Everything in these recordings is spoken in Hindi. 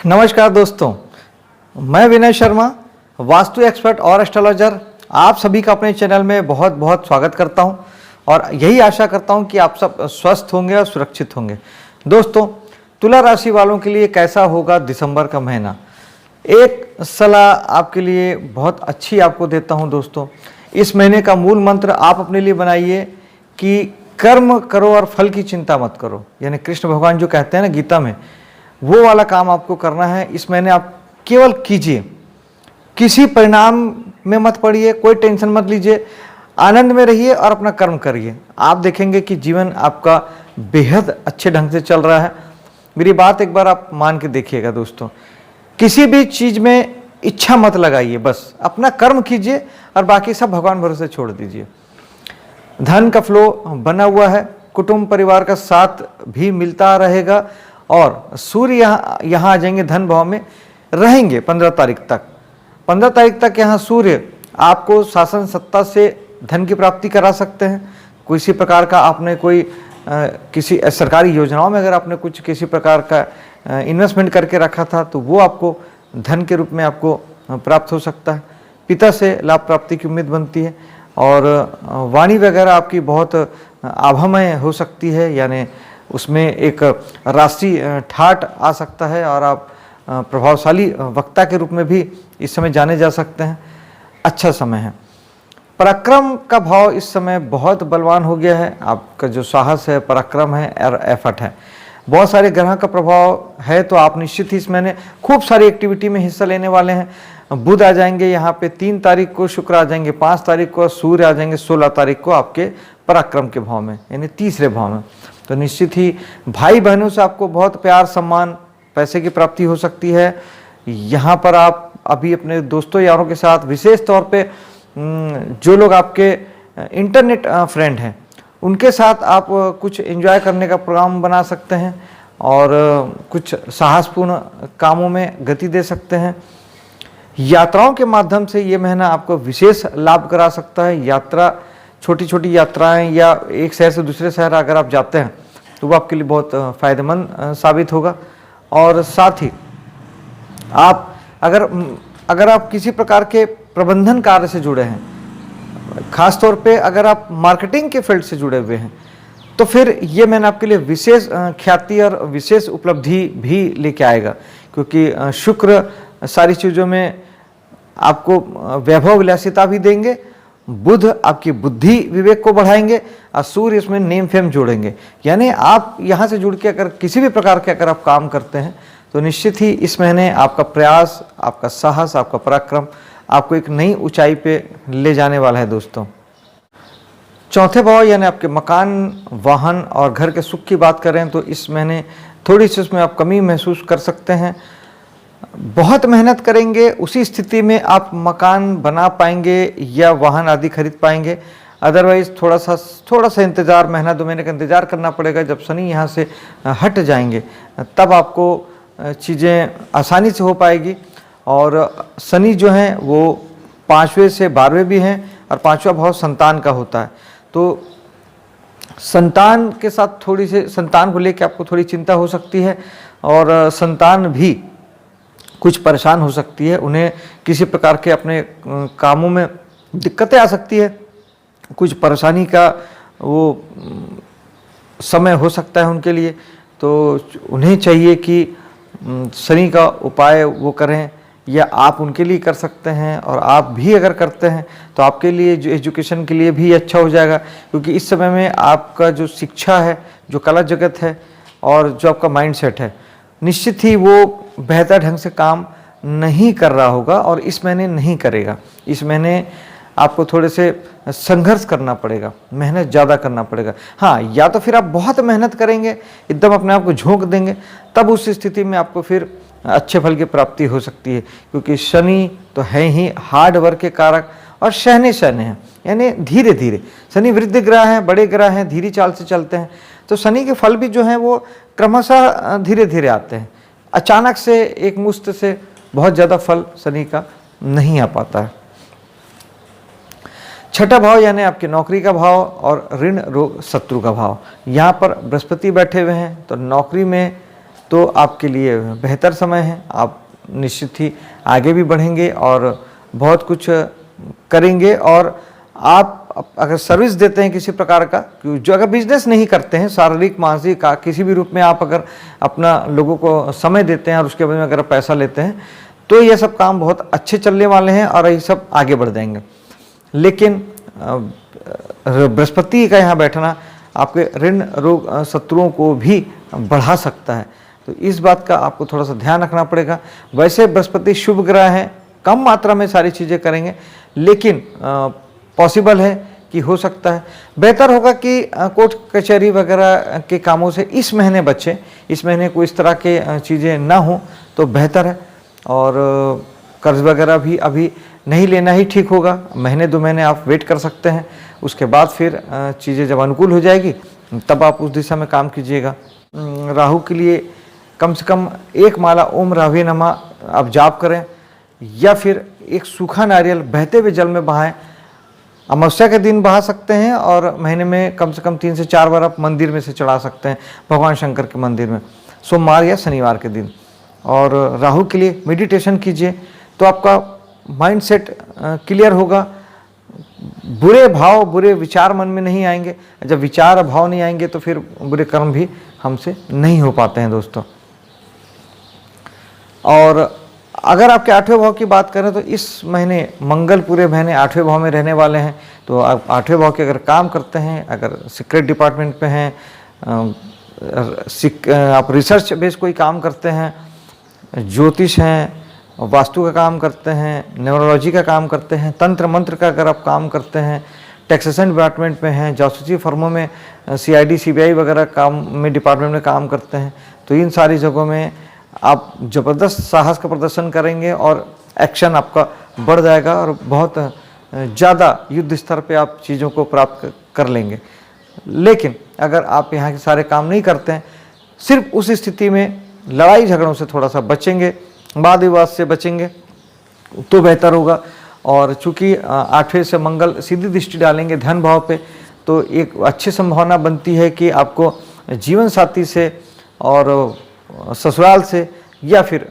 नमस्कार दोस्तों, मैं विनय शर्मा, वास्तु एक्सपर्ट और एस्ट्रोलॉजर, आप सभी का अपने चैनल में बहुत बहुत स्वागत करता हूं और यही आशा करता हूं कि आप सब स्वस्थ होंगे और सुरक्षित होंगे। दोस्तों, तुला राशि वालों के लिए कैसा होगा दिसंबर का महीना? एक सलाह आपके लिए बहुत अच्छी आपको देता हूं दोस्तों। इस महीने का मूल मंत्र आप अपने लिए बनाइए कि कर्म करो और फल की चिंता मत करो। यानी कृष्ण भगवान जो कहते हैं ना गीता में, वो वाला काम आपको करना है। इस महीने आप केवल कीजिए, किसी परिणाम में मत पड़िए, कोई टेंशन मत लीजिए, आनंद में रहिए और अपना कर्म करिए। आप देखेंगे कि जीवन आपका बेहद अच्छे ढंग से चल रहा है। मेरी बात एक बार आप मान के देखिएगा दोस्तों, किसी भी चीज में इच्छा मत लगाइए, बस अपना कर्म कीजिए और बाकी सब भगवान भरोसे छोड़ दीजिए। धन का फ्लो बना हुआ है, कुटुंब परिवार का साथ भी मिलता रहेगा और सूर्य यहाँ आ जाएंगे, धन भाव में रहेंगे 15 तारीख तक। 15 तारीख तक यहाँ सूर्य आपको शासन सत्ता से धन की प्राप्ति करा सकते हैं। किसी प्रकार का आपने कोई किसी सरकारी योजनाओं में अगर आपने कुछ किसी प्रकार का इन्वेस्टमेंट करके रखा था तो वो आपको धन के रूप में आपको प्राप्त हो सकता है। पिता से लाभ प्राप्ति की उम्मीद बनती है और वाणी वगैरह आपकी बहुत आभामय हो सकती है, यानी उसमें एक राष्ट्रीय ठाट आ सकता है और आप प्रभावशाली वक्ता के रूप में भी इस समय जाने जा सकते हैं। अच्छा समय है। पराक्रम का भाव इस समय बहुत बलवान हो गया है। आपका जो साहस है, पराक्रम है और एफर्ट है, बहुत सारे ग्रह का प्रभाव है, तो आप निश्चित ही इस महीने खूब सारी एक्टिविटी में हिस्सा लेने वाले हैं। बुध आ जाएंगे यहाँ पे 3 तारीख को, शुक्र आ जाएंगे 5 तारीख को, सूर्य आ जाएंगे 16 तारीख को आपके पराक्रम के भाव में, यानी तीसरे भाव में। तो निश्चित ही भाई बहनों से आपको बहुत प्यार, सम्मान, पैसे की प्राप्ति हो सकती है। यहाँ पर आप अभी अपने दोस्तों यारों के साथ, विशेष तौर पे जो लोग आपके इंटरनेट फ्रेंड हैं, उनके साथ आप कुछ एंजॉय करने का प्रोग्राम बना सकते हैं और कुछ साहसपूर्ण कामों में गति दे सकते हैं। यात्राओं के माध्यम से ये महीना आपको विशेष लाभ करा सकता है। यात्रा, छोटी छोटी यात्राएं या एक शहर से दूसरे शहर अगर आप जाते हैं तो वो आपके लिए बहुत फायदेमंद साबित होगा। और साथ ही आप अगर आप किसी प्रकार के प्रबंधन कार्य से जुड़े हैं, खास तौर पे अगर आप मार्केटिंग के फील्ड से जुड़े हुए हैं, तो फिर ये मैंने आपके लिए विशेष ख्याति और विशेष उपलब्धि भी लेके आएगा, क्योंकि शुक्र सारी चीज़ों में आपको वैभव विलासिता भी देंगे, बुध आपकी बुद्धि विवेक को बढ़ाएंगे और सूर्य इसमें नेम फेम जोड़ेंगे। यानी आप यहाँ से जुड़ के अगर किसी भी प्रकार के अगर आप काम करते हैं तो निश्चित ही इस महीने आपका प्रयास, आपका साहस, आपका पराक्रम आपको एक नई ऊंचाई पे ले जाने वाला है दोस्तों। चौथे भाव यानी आपके मकान, वाहन और घर के सुख की बात करें तो इस महीने थोड़ी सी उसमें आप कमी महसूस कर सकते हैं। बहुत मेहनत करेंगे उसी स्थिति में आप मकान बना पाएंगे या वाहन आदि खरीद पाएंगे। अदरवाइज थोड़ा सा इंतज़ार, महीना 2 महीने का इंतज़ार करना पड़ेगा। जब शनि यहाँ से हट जाएंगे तब आपको चीज़ें आसानी से हो पाएगी। और शनि जो हैं वो 5वें से 12वें भी हैं और 5वां भाव संतान का होता है, तो संतान के साथ थोड़ी सी संतान को लेकर आपको थोड़ी चिंता हो सकती है और संतान भी कुछ परेशान हो सकती है। उन्हें किसी प्रकार के अपने कामों में दिक्कतें आ सकती है, कुछ परेशानी का वो समय हो सकता है उनके लिए। तो उन्हें चाहिए कि शनि का उपाय वो करें या आप उनके लिए कर सकते हैं, और आप भी अगर करते हैं तो आपके लिए जो एजुकेशन के लिए भी अच्छा हो जाएगा, क्योंकि इस समय में आपका जो शिक्षा है, जो कला जगत है और जो आपका माइंडसेट है, निश्चित ही वो बेहतर ढंग से काम नहीं कर रहा होगा और इस महीने नहीं करेगा। इस महीने आपको थोड़े से संघर्ष करना पड़ेगा, मेहनत ज़्यादा करना पड़ेगा। हाँ, या तो फिर आप बहुत मेहनत करेंगे, एकदम अपने आप को झोंक देंगे, तब उस स्थिति में आपको फिर अच्छे फल की प्राप्ति हो सकती है, क्योंकि शनि तो है ही हार्ड वर्क के कारक और सहने हैं, यानी धीरे धीरे। शनि वृद्धि ग्रह हैं, बड़े ग्रह हैं, धीरे चाल से चलते हैं, तो शनि के फल भी जो हैं वो क्रमशः धीरे धीरे आते हैं। अचानक से एक मुश्त से बहुत ज़्यादा फल शनि का नहीं आ पाता है। छठा भाव यानी आपके नौकरी का भाव और ऋण रोग शत्रु का भाव, यहाँ पर बृहस्पति बैठे हुए हैं, तो नौकरी में तो आपके लिए बेहतर समय है। आप निश्चित ही आगे भी बढ़ेंगे और बहुत कुछ करेंगे। और आप अगर सर्विस देते हैं किसी प्रकार का, जो अगर बिजनेस नहीं करते हैं, शारीरिक मानसिक किसी भी रूप में आप अगर अपना लोगों को समय देते हैं और उसके बदले में अगर पैसा लेते हैं, तो ये सब काम बहुत अच्छे चलने वाले हैं और ये सब आगे बढ़ जाएंगे। लेकिन बृहस्पति का यहाँ बैठना आपके ऋण रोग शत्रुओं को भी बढ़ा सकता है, तो इस बात का आपको थोड़ा सा ध्यान रखना पड़ेगा। वैसे बृहस्पति शुभ ग्रह हैं, कम मात्रा में सारी चीज़ें करेंगे, लेकिन पॉसिबल है कि हो सकता है। बेहतर होगा कि कोर्ट कचहरी वगैरह के कामों से इस महीने बचें, इस महीने कोई इस तरह के चीज़ें ना हो तो बेहतर है। और कर्ज वगैरह भी अभी नहीं लेना ही ठीक होगा, महीने 2 महीने आप वेट कर सकते हैं, उसके बाद फिर चीज़ें जब अनुकूल हो जाएगी तब आप उस दिशा में काम कीजिएगा। राहु के लिए कम से कम 1 माला ओम रावे नमः आप जाप करें, या फिर एक सूखा नारियल बहते हुए जल में बहाएं। अमावस्या के दिन बहा सकते हैं और महीने में कम से कम 3 से 4 बार आप मंदिर में से चढ़ा सकते हैं, भगवान शंकर के मंदिर में, सोमवार या शनिवार के दिन। और राहु के लिए मेडिटेशन कीजिए तो आपका माइंड सेट क्लियर होगा, बुरे भाव बुरे विचार मन में नहीं आएंगे। जब विचार और भाव नहीं आएंगे तो फिर बुरे कर्म भी हमसे नहीं हो पाते हैं दोस्तों। और अगर आपके 8वें भाव की बात करें तो इस महीने मंगल पूरे महीने 8वें भाव में रहने वाले हैं। तो आप 8वें भाव के अगर काम करते हैं, अगर सीक्रेट डिपार्टमेंट पे हैं, आप रिसर्च बेस कोई काम करते हैं, ज्योतिष हैं, वास्तु का काम करते हैं, न्यूरोलॉजी का काम करते हैं, तंत्र मंत्र का अगर आप काम करते हैं, टैक्सेशन डिपार्टमेंट में हैं, जासूसी फर्मों में CID CBI वगैरह काम में डिपार्टमेंट में काम करते हैं, तो इन सारी जगहों में आप ज़बरदस्त साहस का प्रदर्शन करेंगे और एक्शन आपका बढ़ जाएगा और बहुत ज़्यादा युद्ध स्तर पे आप चीज़ों को प्राप्त कर लेंगे। लेकिन अगर आप यहाँ के सारे काम नहीं करते हैं, सिर्फ उस स्थिति में लड़ाई झगड़ों से थोड़ा सा बचेंगे, वाद विवाद से बचेंगे तो बेहतर होगा। और चूँकि 8वें से मंगल सीधी दृष्टि डालेंगे धन भाव पे, तो एक अच्छी संभावना बनती है कि आपको जीवन साथी से और ससुराल से या फिर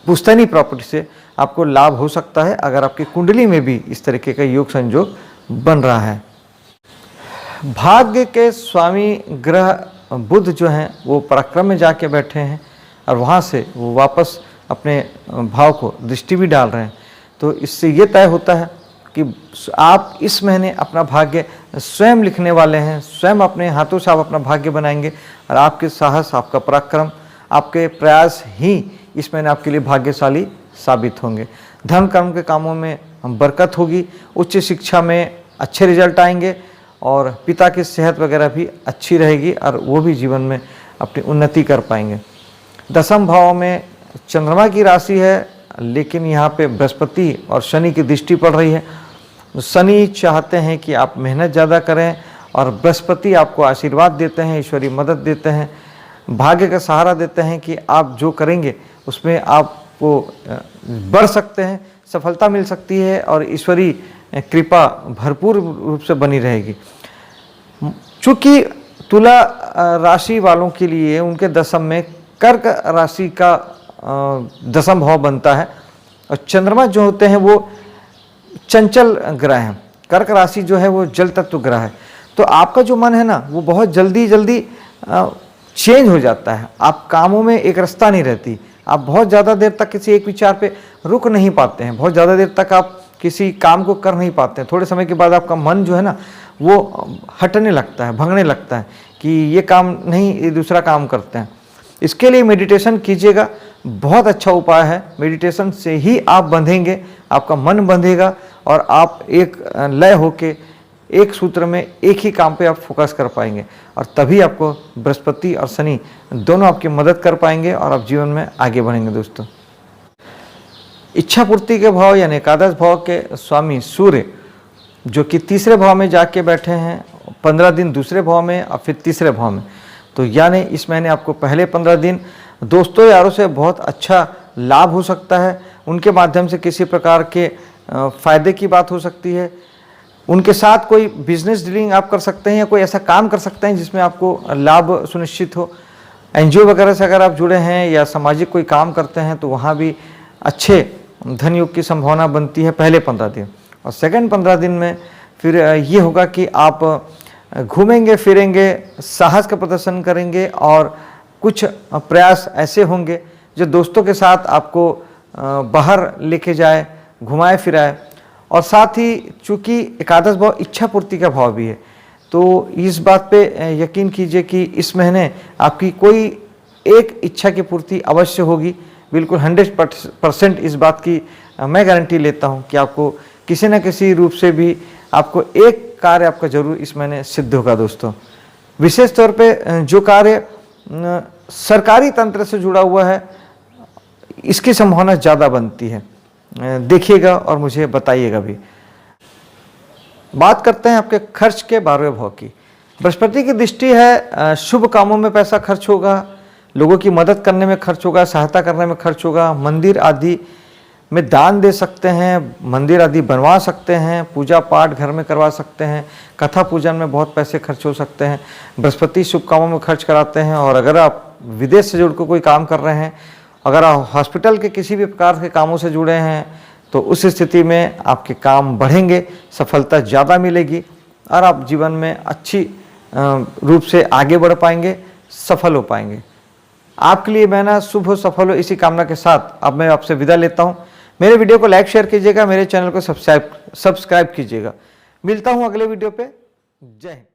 पुश्तैनी प्रॉपर्टी से आपको लाभ हो सकता है, अगर आपकी कुंडली में भी इस तरीके का योग संयोग बन रहा है। भाग्य के स्वामी ग्रह बुध जो हैं वो पराक्रम में जाके बैठे हैं और वहाँ से वो वापस अपने भाव को दृष्टि भी डाल रहे हैं। तो इससे ये तय होता है कि आप इस महीने अपना भाग्य स्वयं लिखने वाले हैं, स्वयं अपने हाथों से आप अपना भाग्य बनाएंगे और आपके साहस, आपका पराक्रम, आपके प्रयास ही इस महीने आपके लिए भाग्यशाली साबित होंगे। धर्म कर्म के कामों में बरकत होगी, उच्च शिक्षा में अच्छे रिजल्ट आएंगे और पिता की सेहत वगैरह भी अच्छी रहेगी और वो भी जीवन में अपनी उन्नति कर पाएंगे। 10वें भाव में चंद्रमा की राशि है, लेकिन यहाँ पे बृहस्पति और शनि की दृष्टि पड़ रही है। शनि चाहते हैं कि आप मेहनत ज़्यादा करें और बृहस्पति आपको आशीर्वाद देते हैं, ईश्वरीय मदद देते हैं, भाग्य का सहारा देते हैं कि आप जो करेंगे उसमें आपको बढ़ सकते हैं, सफलता मिल सकती है और ईश्वरीय कृपा भरपूर रूप से बनी रहेगी। चूँकि तुला राशि वालों के लिए उनके दशम में कर्क राशि का 10वां भाव बनता है और चंद्रमा जो होते हैं वो चंचल ग्रह हैं। कर्क राशि जो है वो जल तत्व ग्रह है, तो आपका जो मन है ना वो बहुत जल्दी चेंज हो जाता है। आप कामों में एक रास्ता नहीं रहती, आप बहुत ज़्यादा देर तक किसी एक विचार पे रुक नहीं पाते हैं, बहुत ज़्यादा देर तक आप किसी काम को कर नहीं पाते हैं। थोड़े समय के बाद आपका मन जो है ना वो हटने लगता है, भगने लगता है कि ये काम नहीं, ये दूसरा काम करते हैं। इसके लिए मेडिटेशन कीजिएगा, बहुत अच्छा उपाय है। मेडिटेशन से ही आप बंधेंगे, आपका मन बंधेगा और आप एक लय होके एक सूत्र में एक ही काम पे आप फोकस कर पाएंगे और तभी आपको बृहस्पति और शनि दोनों आपकी मदद कर पाएंगे और आप जीवन में आगे बढ़ेंगे। दोस्तों, इच्छा पूर्ति के भाव यानी एकादश भाव के स्वामी सूर्य जो कि 3रे भाव में जाके बैठे हैं, 15 दिन 2रे भाव में और फिर 3रे भाव में, तो यानी इस महीने आपको पहले 15 दिन दोस्तों यारों से बहुत अच्छा लाभ हो सकता है। उनके माध्यम से किसी प्रकार के फ़ायदे की बात हो सकती है, उनके साथ कोई बिजनेस डीलिंग आप कर सकते हैं या कोई ऐसा काम कर सकते हैं जिसमें आपको लाभ सुनिश्चित हो। एनजीओ वगैरह से अगर आप जुड़े हैं या सामाजिक कोई काम करते हैं तो वहाँ भी अच्छे धन योग की संभावना बनती है पहले 15 दिन। और सेकंड 15 दिन में फिर ये होगा कि आप घूमेंगे फिरेंगे, साहस का प्रदर्शन करेंगे और कुछ प्रयास ऐसे होंगे जो दोस्तों के साथ आपको बाहर लेके जाए, घुमाए फिराए। और साथ ही चूँकि एकादश भाव इच्छा पूर्ति का भाव भी है, तो इस बात पे यकीन कीजिए कि इस महीने आपकी कोई एक इच्छा की पूर्ति अवश्य होगी। बिल्कुल 100% इस बात की मैं गारंटी लेता हूँ कि आपको किसी न किसी रूप से भी आपको एक कार्य आपका जरूर इस महीने सिद्ध होगा दोस्तों। विशेष तौर पे जो कार्य सरकारी तंत्र से जुड़ा हुआ है, इसकी संभावना ज़्यादा बनती है। देखिएगा और मुझे बताइएगा भी। बात करते हैं आपके खर्च के 12वें भाव की। बृहस्पति की दृष्टि है, शुभ कामों में पैसा खर्च होगा, लोगों की मदद करने में खर्च होगा, सहायता करने में खर्च होगा, मंदिर आदि में दान दे सकते हैं, मंदिर आदि बनवा सकते हैं, पूजा पाठ घर में करवा सकते हैं, कथा पूजन में बहुत पैसे खर्च हो सकते हैं। बृहस्पति शुभ कामों में खर्च कराते हैं। और अगर आप विदेश से जुड़ कर कोई काम कर रहे हैं, अगर आप हॉस्पिटल के किसी भी प्रकार के कामों से जुड़े हैं, तो उस स्थिति में आपके काम बढ़ेंगे, सफलता ज़्यादा मिलेगी और आप जीवन में अच्छी रूप से आगे बढ़ पाएंगे, सफल हो पाएंगे। आपके लिए मैं ना शुभ हो, सफल हो, इसी कामना के साथ अब मैं आपसे विदा लेता हूँ। मेरे वीडियो को लाइक शेयर कीजिएगा, मेरे चैनल को सब्सक्राइब कीजिएगा। मिलता हूँ अगले वीडियो पे। जय हिंद।